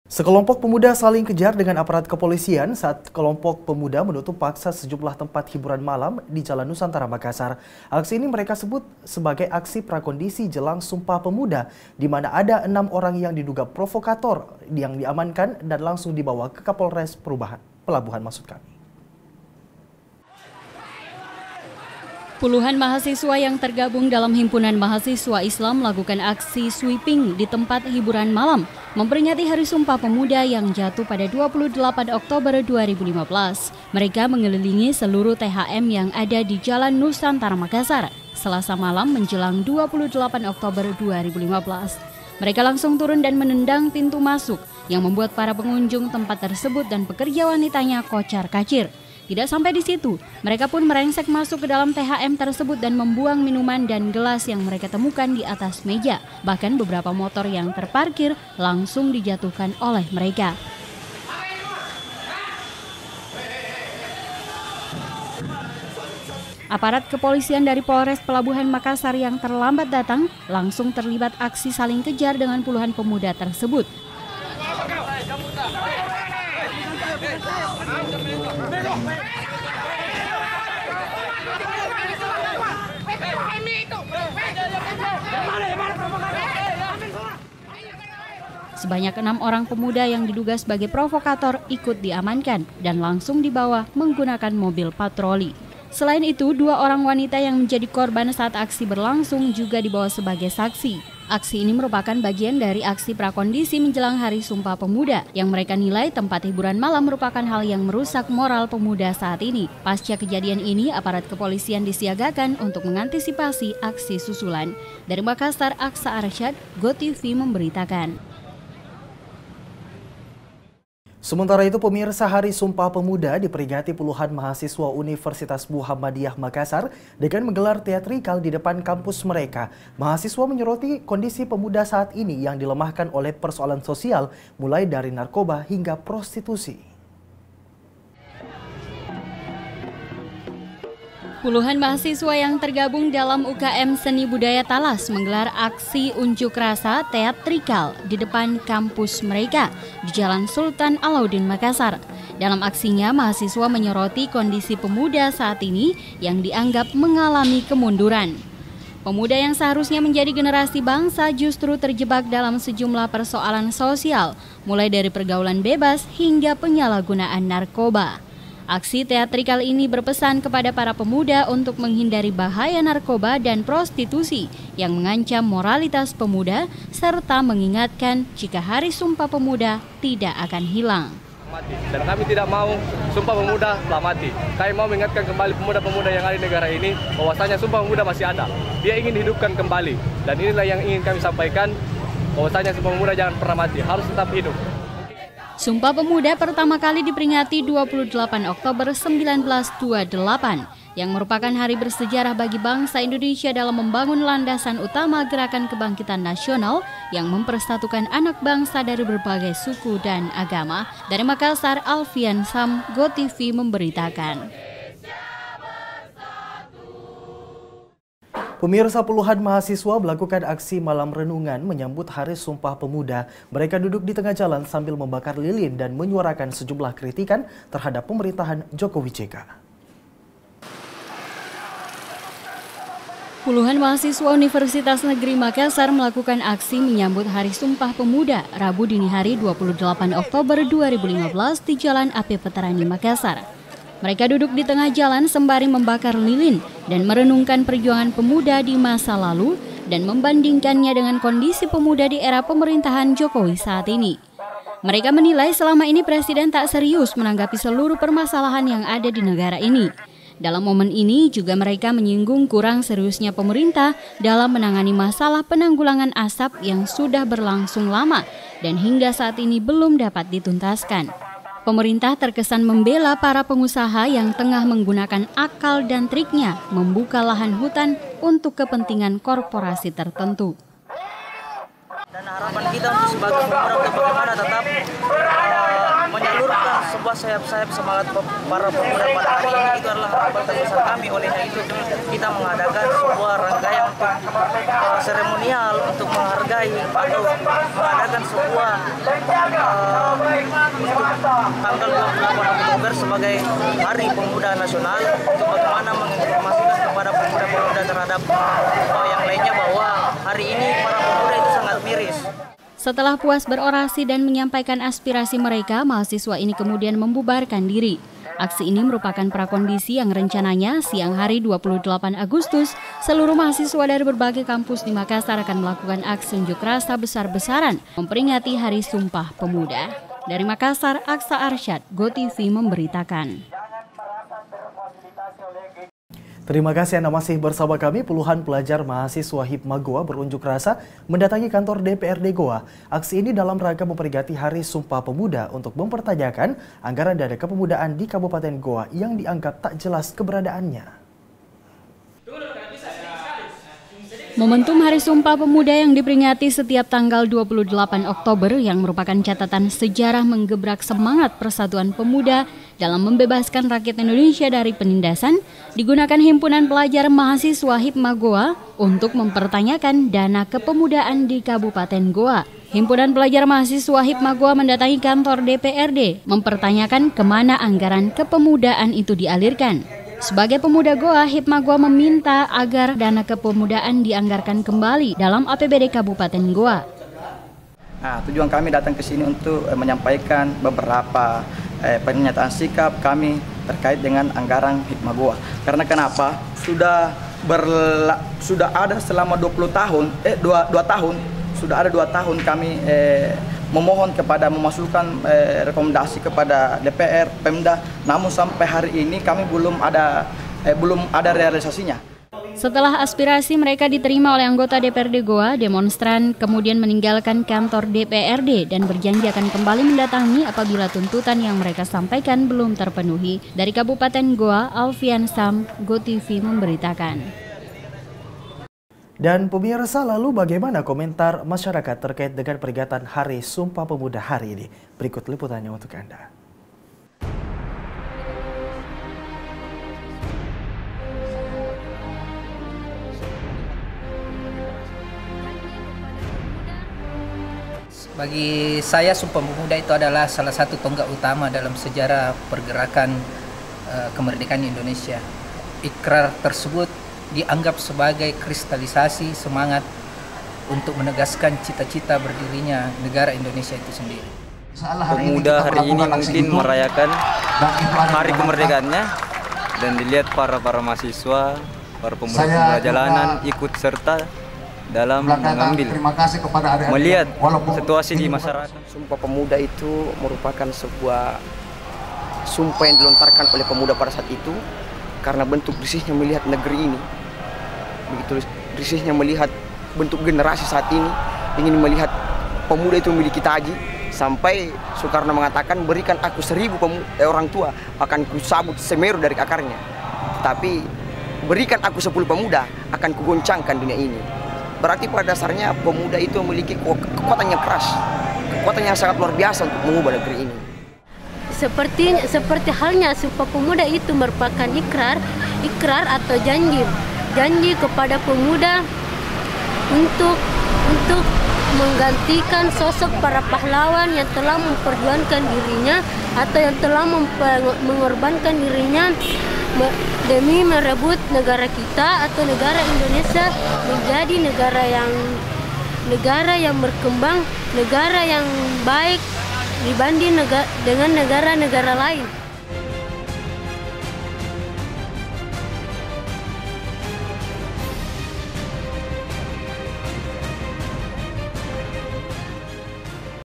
Sekelompok pemuda saling kejar dengan aparat kepolisian saat kelompok pemuda menutup paksa sejumlah tempat hiburan malam di Jalan Nusantara, Makassar. Aksi ini mereka sebut sebagai aksi prakondisi jelang Sumpah Pemuda, di mana ada 6 orang yang diduga provokator yang diamankan dan langsung dibawa ke Kapolres Pelabuhan maksud kami. Puluhan mahasiswa yang tergabung dalam Himpunan Mahasiswa Islam melakukan aksi sweeping di tempat hiburan malam memperingati Hari Sumpah Pemuda yang jatuh pada 28 Oktober 2015. Mereka mengelilingi seluruh THM yang ada di Jalan Nusantara, Makassar, Selasa malam menjelang 28 Oktober 2015. Mereka langsung turun dan menendang pintu masuk yang membuat para pengunjung tempat tersebut dan pekerja wanitanya kocar-kacir. Tidak sampai di situ, mereka pun merengsek masuk ke dalam THM tersebut dan membuang minuman dan gelas yang mereka temukan di atas meja. Bahkan beberapa motor yang terparkir langsung dijatuhkan oleh mereka. Aparat kepolisian dari Polres Pelabuhan Makassar yang terlambat datang langsung terlibat aksi saling kejar dengan puluhan pemuda tersebut. Sebanyak 6 orang pemuda yang diduga sebagai provokator ikut diamankan dan langsung dibawa menggunakan mobil patroli. Selain itu, 2 orang wanita yang menjadi korban saat aksi berlangsung juga dibawa sebagai saksi. Aksi ini merupakan bagian dari aksi prakondisi menjelang Hari Sumpah Pemuda yang mereka nilai tempat hiburan malam merupakan hal yang merusak moral pemuda saat ini. Pasca kejadian ini, aparat kepolisian disiagakan untuk mengantisipasi aksi susulan. Dari Makassar, Aksa Arsyad, GoTV memberitakan. Sementara itu, pemirsa, Hari Sumpah Pemuda diperingati puluhan mahasiswa Universitas Muhammadiyah Makassar dengan menggelar teatrikal di depan kampus mereka. Mahasiswa menyoroti kondisi pemuda saat ini yang dilemahkan oleh persoalan sosial, mulai dari narkoba hingga prostitusi. Puluhan mahasiswa yang tergabung dalam UKM Seni Budaya Talas menggelar aksi unjuk rasa teatrikal di depan kampus mereka di Jalan Sultan Alauddin, Makassar. Dalam aksinya, mahasiswa menyoroti kondisi pemuda saat ini yang dianggap mengalami kemunduran. Pemuda yang seharusnya menjadi generasi bangsa justru terjebak dalam sejumlah persoalan sosial, mulai dari pergaulan bebas hingga penyalahgunaan narkoba. Aksi teatrikal ini berpesan kepada para pemuda untuk menghindari bahaya narkoba dan prostitusi yang mengancam moralitas pemuda, serta mengingatkan jika Hari Sumpah Pemuda tidak akan hilang. Dan kami tidak mau Sumpah Pemuda telah mati. Kami mau mengingatkan kembali pemuda-pemuda yang ada di negara ini bahwasanya Sumpah Pemuda masih ada. Dia ingin dihidupkan kembali. Dan inilah yang ingin kami sampaikan, bahwasanya Sumpah Pemuda jangan pernah mati, harus tetap hidup. Sumpah Pemuda pertama kali diperingati 28 Oktober 1928 yang merupakan hari bersejarah bagi bangsa Indonesia dalam membangun landasan utama gerakan kebangkitan nasional yang mempersatukan anak bangsa dari berbagai suku dan agama. Dari Makassar, Alfian Sam, GoTV memberitakan. Pemirsa, puluhan mahasiswa melakukan aksi malam renungan menyambut Hari Sumpah Pemuda. Mereka duduk di tengah jalan sambil membakar lilin dan menyuarakan sejumlah kritikan terhadap pemerintahan Jokowi JK. Puluhan mahasiswa Universitas Negeri Makassar melakukan aksi menyambut Hari Sumpah Pemuda Rabu dini hari 28 Oktober 2015 di Jalan AP Veterani, Makassar. Mereka duduk di tengah jalan sembari membakar lilin dan merenungkan perjuangan pemuda di masa lalu dan membandingkannya dengan kondisi pemuda di era pemerintahan Jokowi saat ini. Mereka menilai selama ini Presiden tak serius menanggapi seluruh permasalahan yang ada di negara ini. Dalam momen ini juga mereka menyinggung kurang seriusnya pemerintah dalam menangani masalah penanggulangan asap yang sudah berlangsung lama dan hingga saat ini belum dapat dituntaskan. Pemerintah terkesan membela para pengusaha yang tengah menggunakan akal dan triknya membuka lahan hutan untuk kepentingan korporasi tertentu. Dan harapan kita untuk sebagai pemuda untuk bagaimana tetap menyalurkan sebuah sayap-sayap semangat para pemuda pada hari ini, itu adalah harapan terbesar kami. Olehnya itu kita mengadakan sebuah rangkaian seremonial untuk menghargai atau mengadakan sebuah tanggal 28 Oktober sebagai Hari Pemuda Nasional untuk bagaimana menginformasikan kepada pemuda-pemuda terhadap yang lainnya bahwa hari ini para pemuda itu sangat miris. Setelah puas berorasi dan menyampaikan aspirasi mereka, mahasiswa ini kemudian membubarkan diri. Aksi ini merupakan prakondisi yang rencananya siang hari 28 Agustus, seluruh mahasiswa dari berbagai kampus di Makassar akan melakukan aksi unjuk rasa besar-besaran memperingati Hari Sumpah Pemuda. Dari Makassar, Aksa Arsyad, GoTV memberitakan. Terima kasih Anda masih bersama kami. Puluhan pelajar mahasiswa Hipma Goa berunjuk rasa mendatangi kantor DPRD Goa. Aksi ini dalam rangka memperingati Hari Sumpah Pemuda untuk mempertanyakan anggaran dana kepemudaan di Kabupaten Goa yang dianggap tak jelas keberadaannya. Momentum Hari Sumpah Pemuda yang diperingati setiap tanggal 28 Oktober yang merupakan catatan sejarah menggebrak semangat persatuan pemuda dalam membebaskan rakyat Indonesia dari penindasan, digunakan himpunan pelajar mahasiswa Hipma Goa untuk mempertanyakan dana kepemudaan di Kabupaten Goa. Himpunan pelajar mahasiswa Hipma Goa mendatangi kantor DPRD mempertanyakan kemana anggaran kepemudaan itu dialirkan. Sebagai pemuda Goa, Hipma Goa meminta agar dana kepemudaan dianggarkan kembali dalam APBD Kabupaten Goa. Nah, tujuan kami datang ke sini untuk menyampaikan beberapa pernyataan sikap kami terkait dengan anggaran Hipma Goa. Karena kenapa? Sudah ada selama 2 tahun sudah ada 2 tahun kami memohon kepada memasukkan rekomendasi kepada DPR, Pemda, namun sampai hari ini kami belum ada realisasinya. Setelah aspirasi mereka diterima oleh anggota DPRD Goa, demonstran kemudian meninggalkan kantor DPRD dan berjanji akan kembali mendatangi apabila tuntutan yang mereka sampaikan belum terpenuhi. Dari Kabupaten Goa, Alfian Sam, GoTV memberitakan. Dan pemirsa, lalu bagaimana komentar masyarakat terkait dengan peringatan Hari Sumpah Pemuda hari ini? Berikut liputannya untuk Anda. Bagi saya, Sumpah Pemuda itu adalah salah satu tonggak utama dalam sejarah pergerakan kemerdekaan Indonesia. Ikrar tersebut dianggap sebagai kristalisasi semangat untuk menegaskan cita-cita berdirinya negara Indonesia itu sendiri. Pemuda hari ini mungkin merayakan hari kemerdekaannya dan dilihat para mahasiswa, para pemuda jalanan ikut serta dalam mengambil, melihat situasi di masyarakat. Sumpah Pemuda itu merupakan sebuah sumpah yang dilontarkan oleh pemuda pada saat itu karena bentuk risihnya melihat negeri ini. Begitu risihnya melihat bentuk generasi saat ini, ingin melihat pemuda itu memiliki taji, sampai Soekarno mengatakan, berikan aku 1000 orang tua, akan kusabut Semeru dari akarnya. Tapi berikan aku 10 pemuda, akan kugoncangkan dunia ini. Berarti pada dasarnya pemuda itu memiliki kekuatan yang keras, kekuatan yang sangat luar biasa untuk mengubah negeri ini. Seperti halnya Sumpah Pemuda itu merupakan ikrar atau janji kepada pemuda untuk menggantikan sosok para pahlawan yang telah memperjuangkan dirinya atau yang telah mengorbankan dirinya demi merebut negara kita atau negara Indonesia menjadi negara yang berkembang, negara yang baik dibanding dengan negara-negara lain.